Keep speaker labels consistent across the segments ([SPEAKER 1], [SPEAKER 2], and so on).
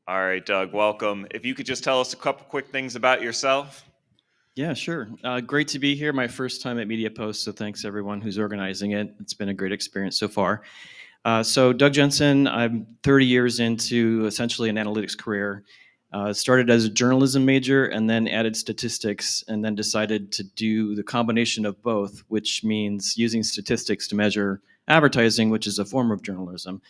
[SPEAKER 1] All right, Doug, welcome. If you could just tell us a couple quick things about yourself.
[SPEAKER 2] Yeah, sure. Great to be here. My first time at MediaPost, so thanks everyone who's organizing it. It's been a great experience so far. So Doug Jensen, I'm 30 years into essentially an analytics career. Started as a journalism major and then added statistics and then decided to do the combination of both, which means using statistics to measure advertising, which is a form of journalism.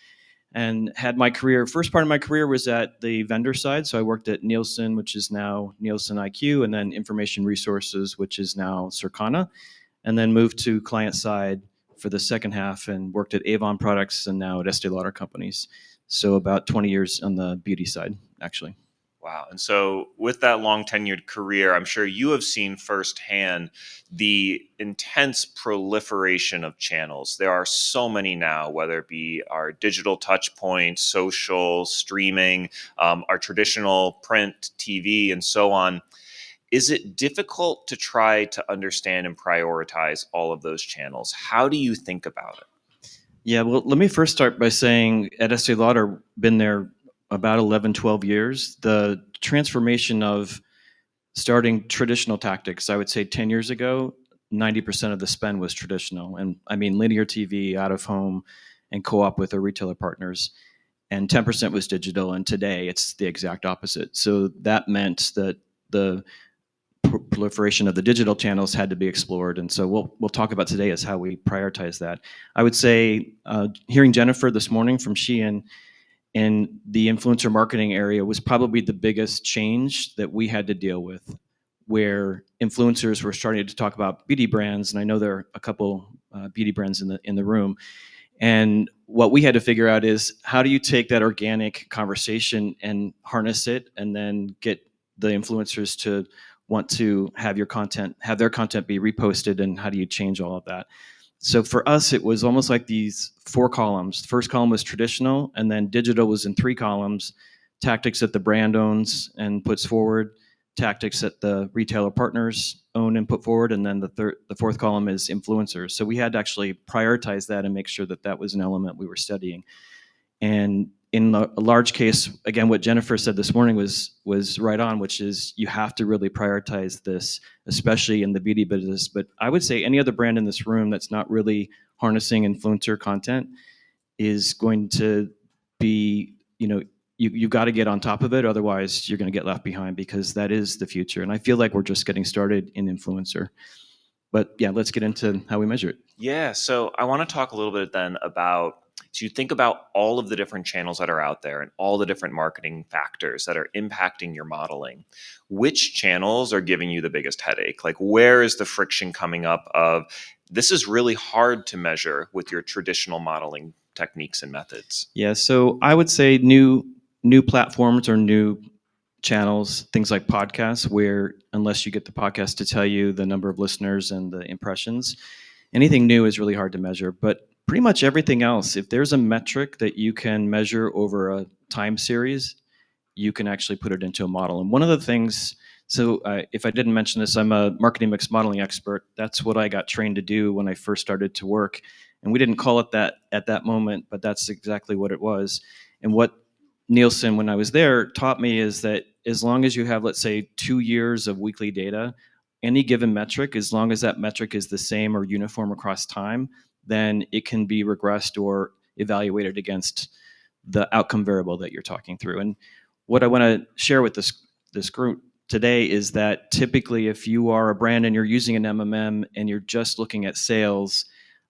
[SPEAKER 2] And had my career, first part of my career was at the vendor side. So I worked at Nielsen, which is now Nielsen IQ, and then Information Resources, which is now Circana, and then moved to client side for the second half and worked at Avon Products and now at Estée Lauder Companies. So about 20 years on the beauty side, actually.
[SPEAKER 1] Wow. And so, with that long tenured career, I'm sure you have seen firsthand the intense proliferation of channels. There are so many now, whether it be our digital touch points, social, streaming, our traditional print, TV, and so on. Is it difficult to try to understand and prioritize all of those channels? How do you think about it?
[SPEAKER 2] Yeah, well, let me first start by saying at Estee Lauder, been there about 11, 12 years. The transformation of starting traditional tactics, I would say 10 years ago, 90% of the spend was traditional. And I mean linear TV, out of home, and co op with our retailer partners. And 10% was digital. And today it's the exact opposite. So that meant that the proliferation of the digital channels had to be explored. And so we'll talk about today is how we prioritize that. I would say hearing Jennifer this morning from Shein in the influencer marketing area was probably the biggest change that we had to deal with, where influencers were starting to talk about beauty brands, and I know there are a couple beauty brands in the room. And what we had to figure out is how do you take that organic conversation and harness it, and then get the influencers to want to have their content be reposted, and how do you change all of that? So for us, it was almost like these four columns. The first column was traditional, and then digital was in three columns: tactics that the brand owns and puts forward, tactics that the retailer partners own and put forward, and then the fourth column is influencers. So we had to actually prioritize that and make sure that that was an element we were studying. And in a large case, again, what Jennifer said this morning was right on, which is you have to really prioritize this, especially in the beauty business. But I would say any other brand in this room that's not really harnessing influencer content is going to be, you've got to get on top of it. Otherwise, you're going to get left behind, because that is the future. And I feel like we're just getting started in influencer. But yeah, let's get into how we measure it.
[SPEAKER 1] Yeah, so I want to talk a little bit then about, so you think about all of the different channels that are out there and all the different marketing factors that are impacting your modeling. Which channels are giving you the biggest headache? Like, where is the friction coming up of this is really hard to measure with your traditional modeling techniques and methods?
[SPEAKER 2] Yeah, so I would say new platforms or new channels, things like podcasts, where unless you get the podcast to tell you the number of listeners and the impressions, anything new is really hard to measure. But pretty much everything else, if there's a metric that you can measure over a time series, you can actually put it into a model. And one of the things, so if I didn't mention this, I'm a marketing mix modeling expert. That's what I got trained to do when I first started to work. And we didn't call it that at that moment, but that's exactly what it was. And what Nielsen, when I was there, taught me is that as long as you have, let's say, 2 years of weekly data, any given metric, as long as that metric is the same or uniform across time, then it can be regressed or evaluated against the outcome variable that you're talking through. And what I want to share with this group today is that typically, if you are a brand and you're using an MMM and you're just looking at sales,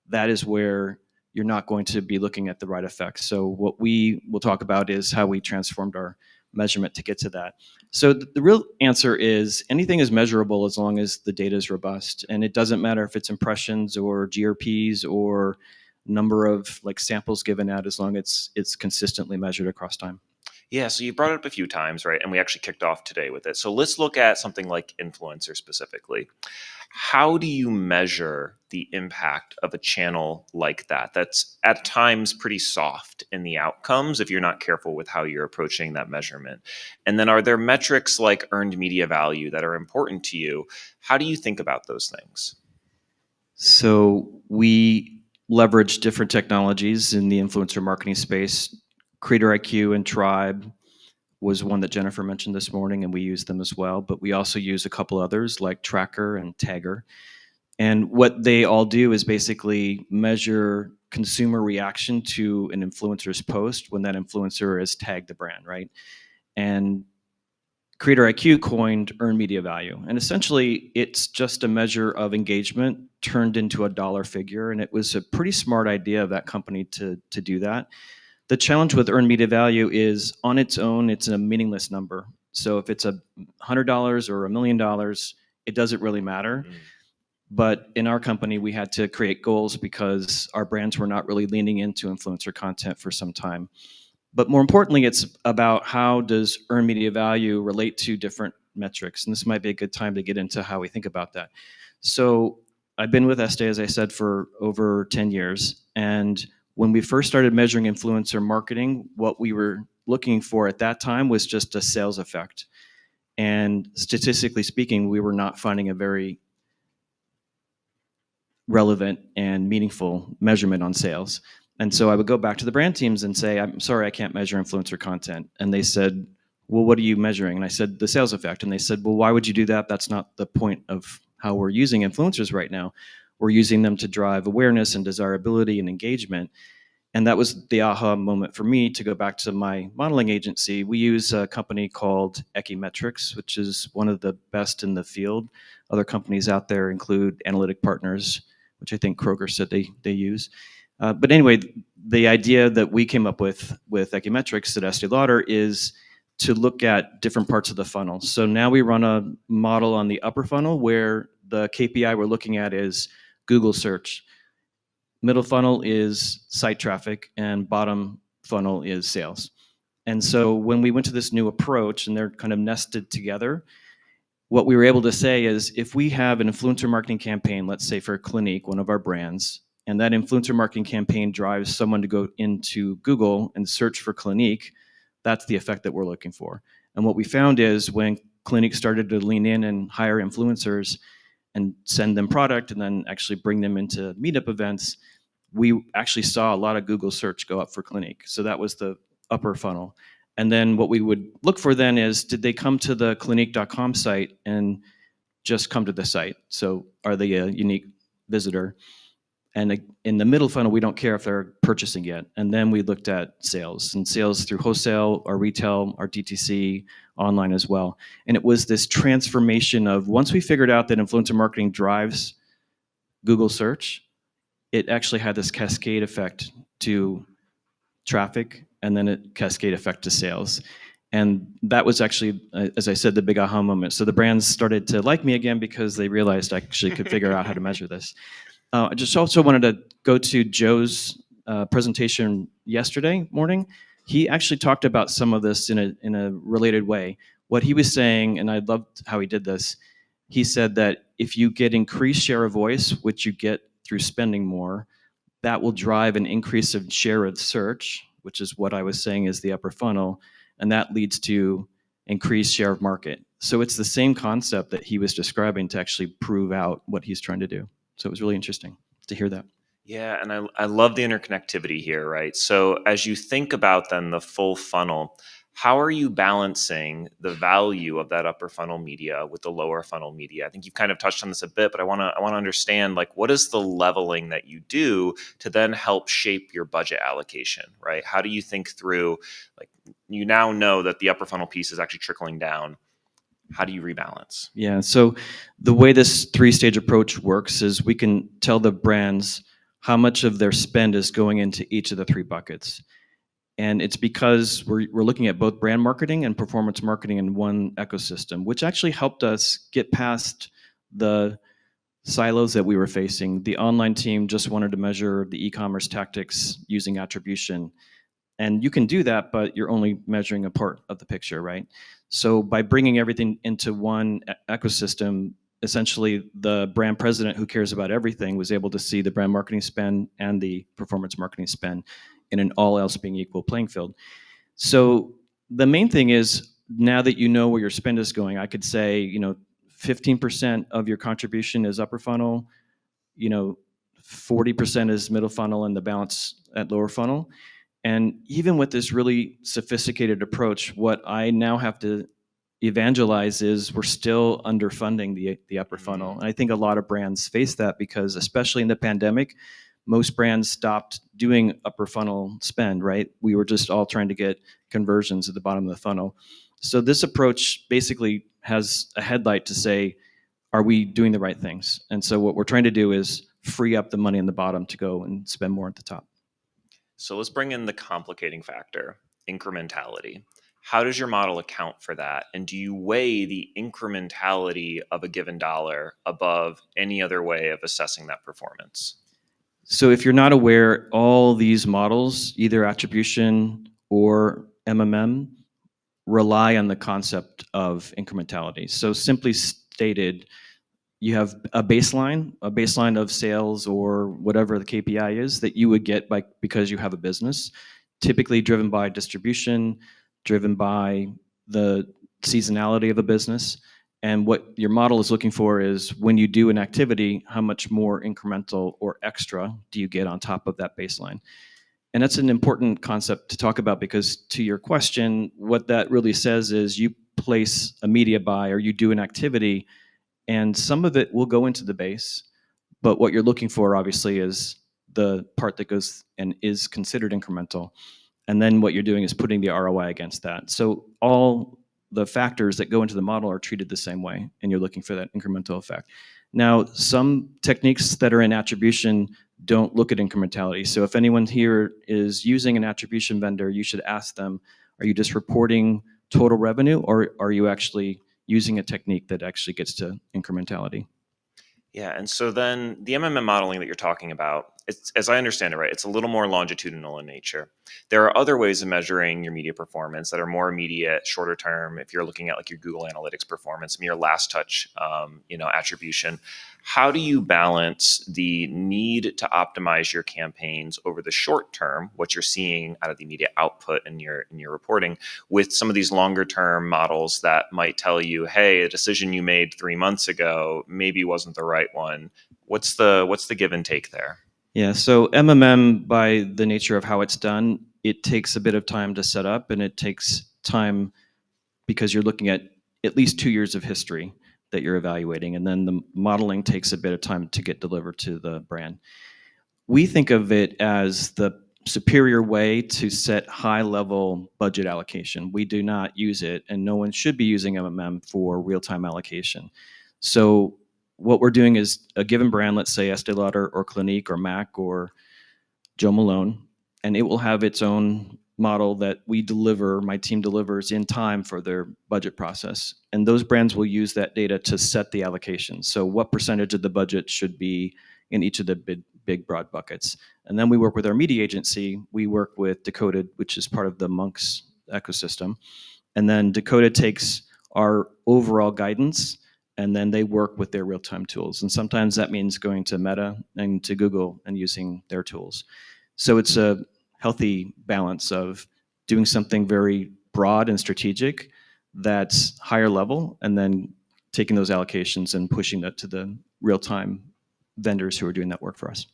[SPEAKER 2] that is where you're not going to be looking at the right effects. So what we will talk about is how we transformed our measurement to get to that. So the real answer is anything is measurable as long as the data is robust, and it doesn't matter if it's impressions or GRPs or number of like samples given out, as long as it's consistently measured across time.
[SPEAKER 1] Yeah, so you brought it up a few times, right? And we actually kicked off today with it. So let's look at something like influencer specifically. How do you measure the impact of a channel like that? That's at times pretty soft in the outcomes if you're not careful with how you're approaching that measurement. And then are there metrics like earned media value that are important to you? How do you think about those things?
[SPEAKER 2] So we leverage different technologies in the influencer marketing space: Creator IQ and Tribe, was one that Jennifer mentioned this morning, and we use them as well. But we also use a couple others like Tracker and Tagger. And what they all do is basically measure consumer reaction to an influencer's post when that influencer has tagged the brand, right? And Creator IQ coined earned media value. And essentially, it's just a measure of engagement turned into a dollar figure. And it was a pretty smart idea of that company to do that. The challenge with earned media value is on its own, it's a meaningless number. So if it's $100 or $1,000,000, it doesn't really matter. But in our company, we had to create goals because our brands were not really leaning into influencer content for some time. But more importantly, it's about how does earned media value relate to different metrics. And this might be a good time to get into how we think about that. So I've been with Estée, as I said, for over 10 years. And when we first started measuring influencer marketing, what we were looking for at that time was just a sales effect. And statistically speaking, we were not finding a very relevant and meaningful measurement on sales. And so I would go back to the brand teams and say, I'm sorry, I can't measure influencer content. And they said, well, what are you measuring? And I said, the sales effect. And they said, well, why would you do that? That's not the point of how we're using influencers right now. We're using them to drive awareness and desirability and engagement. And that was the aha moment for me to go back to my modeling agency. We use a company called Equimetrics, which is one of the best in the field. Other companies out there include Analytic Partners, which I think Kroger said they use. But anyway, the idea that we came up with Equimetrics at Estée Lauder is to look at different parts of the funnel. So now we run a model on the upper funnel where the KPI we're looking at is Google search. Middle funnel is site traffic, and bottom funnel is sales. And so when we went to this new approach, and they're kind of nested together, what we were able to say is if we have an influencer marketing campaign, let's say for Clinique, one of our brands, and that influencer marketing campaign drives someone to go into Google and search for Clinique, that's the effect that we're looking for. And what we found is when Clinique started to lean in and hire influencers and send them product and then actually bring them into meetup events, we actually saw a lot of Google search go up for Clinique. So that was the upper funnel. And then what we would look for then is, did they come to the Clinique.com site and just come to the site? So are they a unique visitor? And in the middle funnel, we don't care if they're purchasing yet. And then we looked at sales and sales through wholesale, our retail, our DTC, online as well. And it was this transformation of once we figured out that influencer marketing drives Google search, it actually had this cascade effect to traffic and then a cascade effect to sales. And that was actually, as I said, the big aha moment. So the brands started to like me again because they realized I actually could figure out how to measure this. I just also wanted to go to Joe's presentation yesterday morning. He actually talked about some of this in a related way. What he was saying, and I loved how he did this, he said that if you get increased share of voice, which you get through spending more, that will drive an increase of share of search, which is what I was saying is the upper funnel, and that leads to increased share of market. So it's the same concept that he was describing to actually prove out what he's trying to do. So it was really interesting to hear that.
[SPEAKER 1] Yeah, and I love the interconnectivity here, right? So as you think about then the full funnel, how are you balancing the value of that upper funnel media with the lower funnel media? I think you've kind of touched on this a bit, but I want to understand, like, what is the leveling that you do to then help shape your budget allocation, right? How do you think through, like, you now know that the upper funnel piece is actually trickling down. How do you rebalance?
[SPEAKER 2] Yeah, so the way this three-stage approach works is we can tell the brands how much of their spend is going into each of the three buckets. And it's because we're looking at both brand marketing and performance marketing in one ecosystem, which actually helped us get past the silos that we were facing. The online team just wanted to measure the e-commerce tactics using attribution. And you can do that, but you're only measuring a part of the picture, right? So by bringing everything into one ecosystem, essentially the brand president who cares about everything was able to see the brand marketing spend and the performance marketing spend in an all else being equal playing field. So the main thing is now that you know where your spend is going, I could say, 15% of your contribution is upper funnel, 40% is middle funnel, and the balance at lower funnel. And even with this really sophisticated approach, what I now have to evangelize is we're still underfunding the upper funnel. And I think a lot of brands face that because, especially in the pandemic, most brands stopped doing upper funnel spend, right? We were just all trying to get conversions at the bottom of the funnel. So this approach basically has a headlight to say, are we doing the right things? And so what we're trying to do is free up the money in the bottom to go and spend more at the top.
[SPEAKER 1] So let's bring in the complicating factor, incrementality. How does your model account for that? And do you weigh the incrementality of a given dollar above any other way of assessing that performance?
[SPEAKER 2] So if you're not aware, all these models, either attribution or MMM, rely on the concept of incrementality. So simply stated, you have a baseline of sales or whatever the KPI is that you would get because you have a business, typically driven by distribution, driven by the seasonality of a business. And what your model is looking for is when you do an activity, how much more incremental or extra do you get on top of that baseline? And that's an important concept to talk about because, to your question, what that really says is you place a media buy or you do an activity, and some of it will go into the base. But what you're looking for, obviously, is the part that goes and is considered incremental. And then what you're doing is putting the ROI against that. So all the factors that go into the model are treated the same way, and you're looking for that incremental effect. Now, some techniques that are in attribution don't look at incrementality. So if anyone here is using an attribution vendor, you should ask them, are you just reporting total revenue, or are you actually using a technique that actually gets to incrementality?
[SPEAKER 1] Yeah, and so then the MMM modeling that you're talking about, it's, as I understand it, right, it's a little more longitudinal in nature. There are other ways of measuring your media performance that are more immediate, shorter term. If you're looking at like your Google Analytics performance, your last touch, attribution. How do you balance the need to optimize your campaigns over the short term, what you're seeing out of the immediate output in your reporting, with some of these longer term models that might tell you, hey, a decision you made 3 months ago maybe wasn't the right one? What's the give and take there?
[SPEAKER 2] Yeah, so MMM, by the nature of how it's done, it takes a bit of time to set up, and it takes time because you're looking at least 2 years of history that you're evaluating, and then the modeling takes a bit of time to get delivered to the brand. We think of it as the superior way to set high-level budget allocation. We do not use it, and no one should be using MMM for real-time allocation. So what we're doing is a given brand, let's say Estée Lauder or Clinique or MAC or Joe Malone, and it will have its own model that my team delivers in time for their budget process. And those brands will use that data to set the allocation. So what percentage of the budget should be in each of the big broad buckets. And then we work with our media agency. We work with Decoded, which is part of the Monks ecosystem. And then Decoded takes our overall guidance, and then they work with their real-time tools. And sometimes that means going to Meta and to Google and using their tools. So it's a healthy balance of doing something very broad and strategic that's higher level, and then taking those allocations and pushing that to the real-time vendors who are doing that work for us.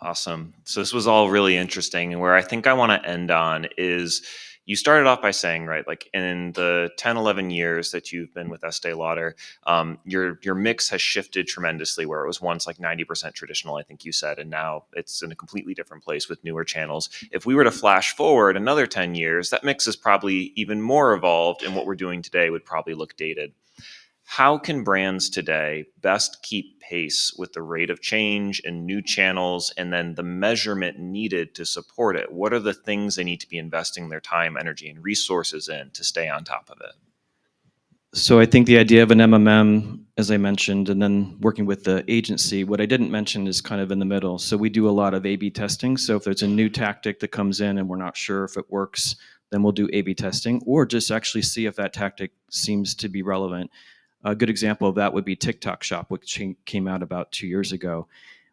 [SPEAKER 1] Awesome. So this was all really interesting. And where I think I want to end on is you started off by saying, right, like in the 10, 11 years that you've been with Estee Lauder, your mix has shifted tremendously, where it was once like 90% traditional, I think you said, and now it's in a completely different place with newer channels. If we were to flash forward another 10 years, that mix is probably even more evolved, and what we're doing today would probably look dated. How can brands today best keep pace with the rate of change and new channels, and then the measurement needed to support it? What are the things they need to be investing their time, energy, and resources in to stay on top of it?
[SPEAKER 2] So I think the idea of an MMM, as I mentioned, and then working with the agency, what I didn't mention is kind of in the middle. So we do a lot of A/B testing. So if there's a new tactic that comes in and we're not sure if it works, then we'll do A/B testing, or just actually see if that tactic seems to be relevant. A good example of that would be TikTok Shop, which came out about 2 years ago,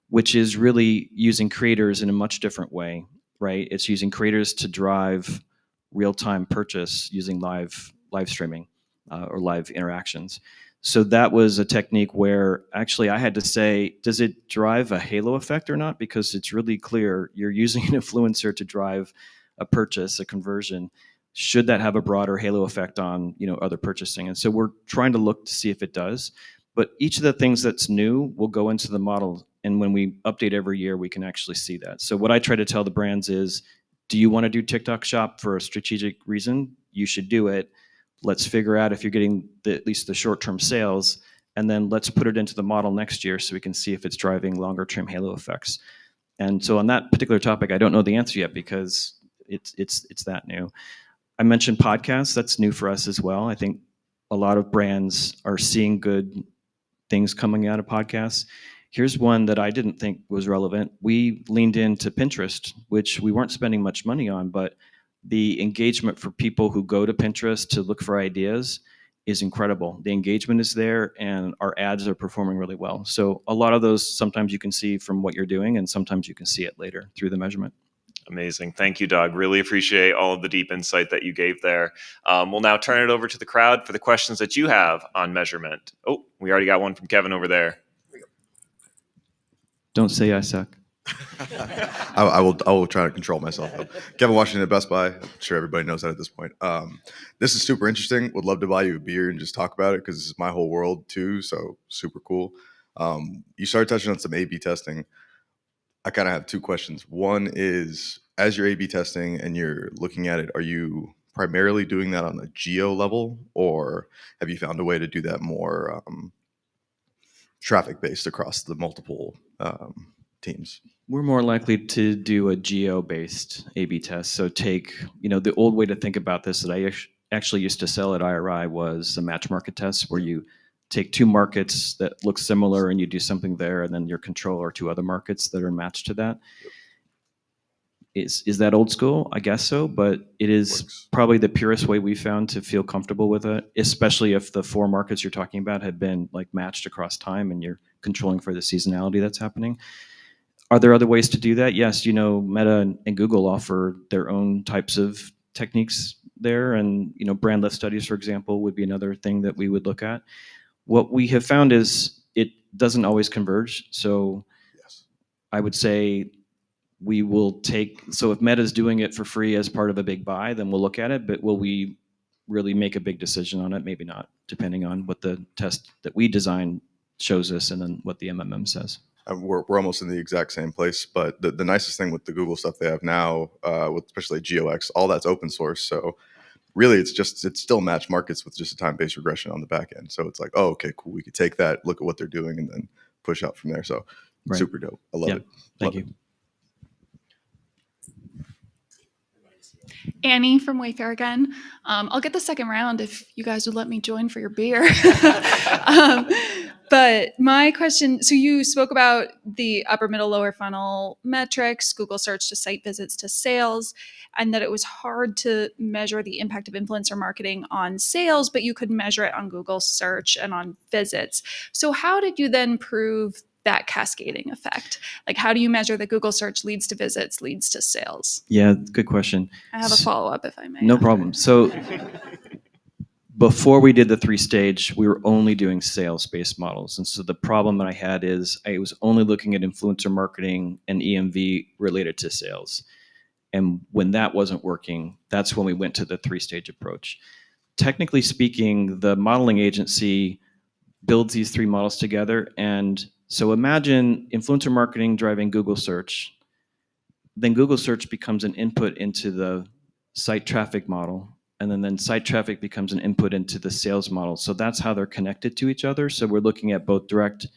[SPEAKER 2] which is really using creators in a much different way, right? It's using creators to drive real-time purchase using live streaming or live interactions. So that was a technique where actually I had to say, does it drive a halo effect or not? Because it's really clear you're using an influencer to drive a purchase, a conversion, should that have a broader halo effect on other purchasing? And so we're trying to look to see if it does. But each of the things that's new will go into the model, and when we update every year, we can actually see that. So what I try to tell the brands is, do you want to do TikTok Shop for a strategic reason? You should do it. Let's figure out if you're getting at least the short-term sales, and then let's put it into the model next year so we can see if it's driving longer-term halo effects. And so on that particular topic, I don't know the answer yet because it's that new. I mentioned podcasts. That's new for us as well. I think a lot of brands are seeing good things coming out of podcasts. Here's one that I didn't think was relevant. We leaned into Pinterest, which we weren't spending much money on, but the engagement for people who go to Pinterest to look for ideas is incredible. The engagement is there, and our ads are performing really well. So a lot of those, sometimes you can see from what you're doing, and sometimes you can see it later through the measurement.
[SPEAKER 1] Amazing. Thank you, Doug. Really appreciate all of the deep insight that you gave there. We'll now turn it over to the crowd for the questions that you have on measurement. Oh, we already got one from Kevin over there.
[SPEAKER 2] Don't say I suck.
[SPEAKER 3] I will try to control myself. Kevin Washington at Best Buy. I'm sure everybody knows that at this point. This is super interesting. Would love to buy you a beer and just talk about it because this is my whole world too. So super cool. You started touching on some A/B testing. I kind of have two questions. One is, as you're A/B testing and you're looking at it, are you primarily doing that on a geo level, or have you found a way to do that more traffic based across the multiple teams?
[SPEAKER 2] We're more likely to do a geo-based A/B test. So take, the old way to think about this that I actually used to sell at IRI was the match market test, where you take two markets that look similar and you do something there, and then your control are two other markets that are matched to that. Is that old school? I guess so, but it is probably the purest way we found to feel comfortable with it, especially if the four markets you're talking about had been like matched across time and you're controlling for the seasonality that's happening. Are there other ways to do that? Yes, Meta and Google offer their own types of techniques there, and brand lift studies, for example, would be another thing that we would look at. What we have found is it doesn't always converge. So
[SPEAKER 3] Yes.
[SPEAKER 2] I would say we will so if Meta's doing it for free as part of a big buy, then we'll look at it, but will we really make a big decision on it? Maybe not, depending on what the test that we design shows us and then what the MMM says.
[SPEAKER 3] We're almost in the exact same place, but the nicest thing with the Google stuff they have now, with especially GeoX, all that's open source. So really, it's still match markets with just a time-based regression on the back end. So it's like, oh, okay, cool. We could take that, look at what they're doing, and then push out from there. So
[SPEAKER 2] Right.
[SPEAKER 3] Super dope. I love it.
[SPEAKER 2] Thank you.
[SPEAKER 4] Annie from Wayfair again. I'll get the second round if you guys would let me join for your beer. But my question, so you spoke about the upper, middle, lower funnel metrics, Google search to site visits to sales, and that it was hard to measure the impact of influencer marketing on sales, but you could measure it on Google search and on visits. So how did you then prove that cascading effect? Like, how do you measure that Google search leads to visits, leads to sales?
[SPEAKER 2] Yeah, good question.
[SPEAKER 4] I have a follow-up if I may.
[SPEAKER 2] No problem. So before we did the 3-stage, we were only doing sales-based models. And so the problem that I had is I was only looking at influencer marketing and EMV related to sales. And when that wasn't working, that's when we went to the 3-stage approach. Technically speaking, the modeling agency builds these 3 models together. And so imagine influencer marketing driving Google search. Then Google search becomes an input into the site traffic model. And then site traffic becomes an input into the sales model. So that's how they're connected to each other. So we're looking at both direct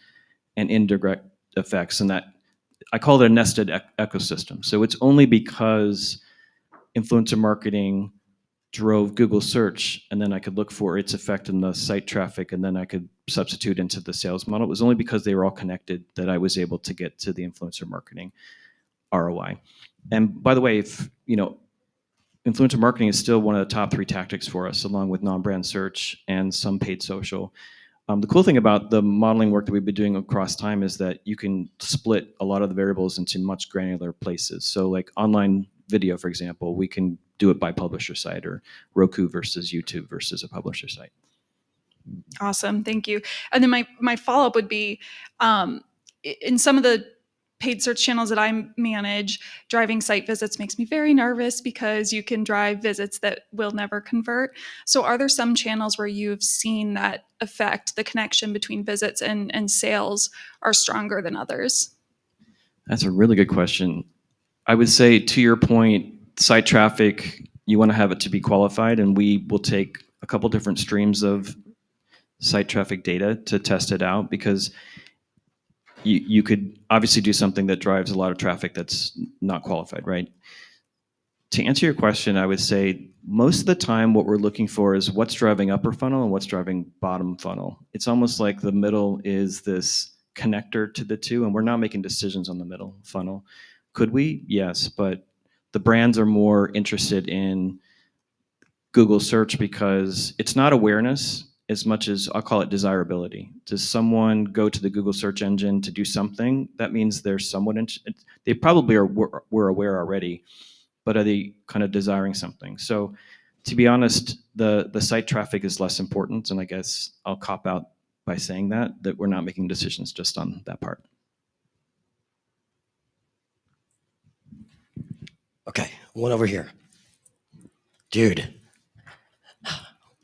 [SPEAKER 2] and indirect effects. And that, I call it a nested ecosystem. So it's only because influencer marketing drove Google search, and then I could look for its effect in the site traffic, and then I could substitute into the sales model. It was only because they were all connected that I was able to get to the influencer marketing ROI. And by the way, if influencer marketing is still one of the top 3 tactics for us, along with non-brand search and some paid social. The cool thing about the modeling work that we've been doing across time is that you can split a lot of the variables into much granular places. So like online video, for example, we can do it by publisher site, or Roku versus YouTube versus a publisher site.
[SPEAKER 4] Awesome, thank you. And then my follow-up would be, in some of the paid search channels that I manage, driving site visits makes me very nervous because you can drive visits that will never convert. So are there some channels where you've seen that effect, the connection between visits and sales are stronger than others?
[SPEAKER 2] That's a really good question. I would say, to your point, site traffic, you want to have it to be qualified, and we will take a couple different streams of site traffic data to test it out, because you could obviously do something that drives a lot of traffic that's not qualified, right? To answer your question, I would say most of the time what we're looking for is what's driving upper funnel and what's driving bottom funnel. It's almost like the middle is this connector to the two, and we're not making decisions on the middle funnel. Could we? Yes, but the brands are more interested in Google search because it's not awareness as much as I'll call it desirability. Does someone go to the Google search engine to do something? That means there's someone, they probably were aware already, but are they kind of desiring something? So to be honest, the site traffic is less important, and I guess I'll cop out by saying that we're not making decisions just on that part.
[SPEAKER 5] Okay, one over here. Dude,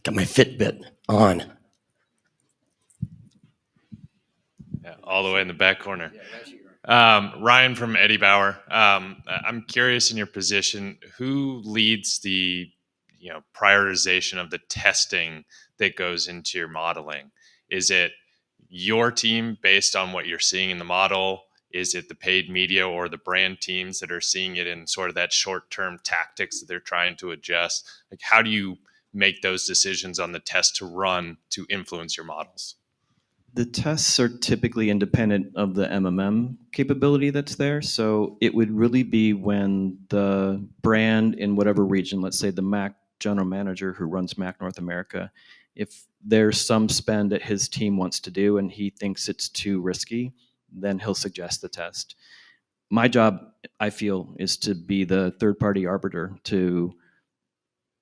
[SPEAKER 5] got my Fitbit on.
[SPEAKER 6] Yeah, all the way in the back corner. Ryan from Eddie Bauer. I'm curious, in your position, who leads the prioritization of the testing that goes into your modeling? Is it your team based on what you're seeing in the model? Is it the paid media or the brand teams that are seeing it in sort of that short-term tactics that they're trying to adjust? Like, how do you make those decisions on the test to run to influence your models?
[SPEAKER 2] The tests are typically independent of the MMM capability that's there. So it would really be when the brand in whatever region, let's say the Mac general manager who runs Mac North America, if there's some spend that his team wants to do and he thinks it's too risky, then he'll suggest the test. My job, I feel, is to be the third-party arbiter to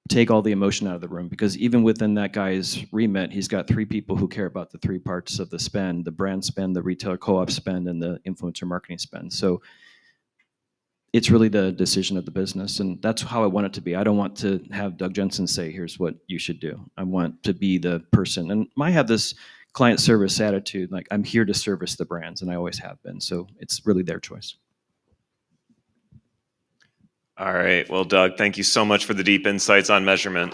[SPEAKER 2] take all the emotion out of the room, because even within that guy's remit, he's got three people who care about the three parts of the spend: the brand spend, the retailer co-op spend, and the influencer marketing spend. So it's really the decision of the business, and that's how I want it to be. I don't want to have Doug Jensen say, here's what you should do. I want to be the person, and I have this client service attitude, like I'm here to service the brands, and I always have been. So it's really their choice.
[SPEAKER 1] All right. Well, Doug, thank you so much for the deep insights on measurement.